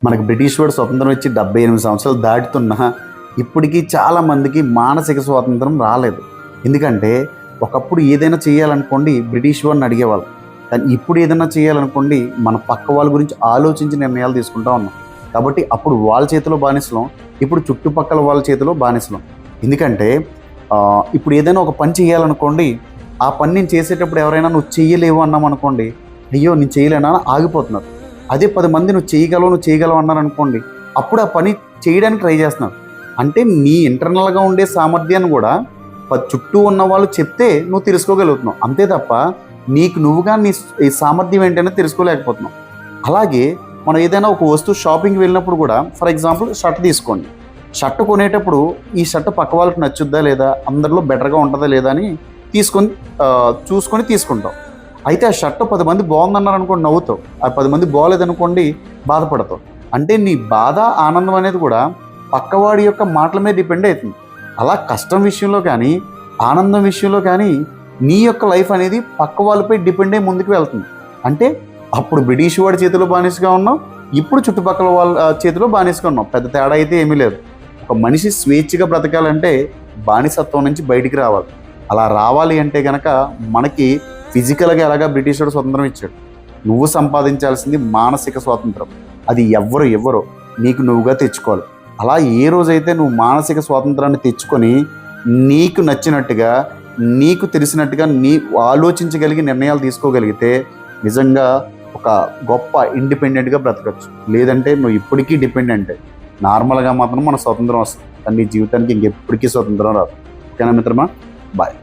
మనకు బ్రిటిష్ వాడు స్వతంత్రం ఇచ్చి 78 సంవత్సరాలు దాటుతున్నా ఇప్పటికీ చాలామందికి మానసిక స్వాతంత్రం రాలేదు. ఎందుకంటే ఒకప్పుడు ఏదైనా చేయాలనుకోండి బ్రిటిష్ వాడిని అడిగేవాళ్ళం, కానీ ఇప్పుడు ఏదైనా చేయాలనుకోండి మన పక్క వాళ్ళ గురించి ఆలోచించి నిర్ణయాలు తీసుకుంటూ ఉన్నాం. కాబట్టి అప్పుడు వాళ్ళ చేతిలో బానిసలం, ఇప్పుడు చుట్టుపక్కల వాళ్ళ చేతిలో బానిసలం. ఎందుకంటే ఇప్పుడు ఏదైనా ఒక పని చేయాలనుకోండి, ఆ పని నేను చేసేటప్పుడు ఎవరైనా నువ్వు చేయలేవు అన్నామనుకోండి, అయ్యో నేను చేయలేనా అని ఆగిపోతున్నారు. అదే 10 మంది నువ్వు చేయగలవు అన్నారనుకోండి, అప్పుడు ఆ పని చేయడానికి ట్రై చేస్తున్నారు. అంటే నీ ఇంటర్నల్గా ఉండే సామర్థ్యాన్ని కూడా చుట్టూ ఉన్న వాళ్ళు చెప్తే నువ్వు తెలుసుకోగలుగుతున్నావు. అంతే తప్ప నీకు నువ్వుగా ఈ సామర్థ్యం ఏంటనే తెలుసుకోలేకపోతున్నావు. అలాగే మనం ఏదైనా ఒక వస్తువు షాపింగ్కి వెళ్ళినప్పుడు కూడా, ఫర్ ఎగ్జాంపుల్ షర్ట్ తీసుకోండి. షర్ట్ కొనేటప్పుడు ఈ షర్ట్ పక్క వాళ్ళకి నచ్చుద్దా లేదా, అందరిలో బెటర్గా ఉంటుందా లేదా అని చూసుకొని తీసుకుంటాం. అయితే ఆ షర్ట్ 10 మంది బాగుందన్నారు అనుకోండి నవ్వుతావు, ఆ 10 మంది బాగోలేదనుకోండి బాధపడతావు. అంటే నీ బాధ ఆనందం అనేది కూడా పక్కవాడి యొక్క మాటల మీద డిపెండ్ అవుతుంది. అలా కష్టం విషయంలో కానీ ఆనందం విషయంలో కానీ నీ యొక్క లైఫ్ అనేది పక్క వాళ్ళపై డిపెండ్ అయ్యి ముందుకు వెళ్తుంది. అంటే అప్పుడు బ్రిటిష్ వాడి చేతిలో బానిసగా ఉన్నాం, ఇప్పుడు చుట్టుపక్కల వాళ్ళ చేతిలో బానిసగా ఉన్నాం. పెద్ద తేడా అయితే ఏమీ లేదు. ఒక మనిషి స్వేచ్ఛగా బ్రతకాలంటే బానిసత్వం నుంచి బయటికి రావాలి. అలా రావాలి అంటే కనుక మనకి ఫిజికల్గా ఎలాగా బ్రిటిష్ వాడు స్వతంత్రం ఇచ్చాడు, నువ్వు సంపాదించాల్సింది మానసిక స్వాతంత్రం. అది ఎవ్వరో నీకు నువ్వుగా తెచ్చుకోవాలి. అలా ఏ రోజైతే నువ్వు మానసిక స్వాతంత్రాన్ని తెచ్చుకొని నీకు నచ్చినట్టుగా నీకు తెలిసినట్టుగా నీ ఆలోచించగలిగి నిర్ణయాలు తీసుకోగలిగితే నిజంగా ఒక గొప్ప ఇండిపెండెంట్గా బ్రతకచ్చు. లేదంటే నువ్వు ఇప్పటికీ డిపెండెంటే. నార్మల్గా మాత్రం మన స్వతంత్రం వస్తుంది, కానీ నీ జీవితానికి ఇంకెప్పటికీ స్వతంత్రం రాదు. ఓకేనా మిత్రమా? బాయ్.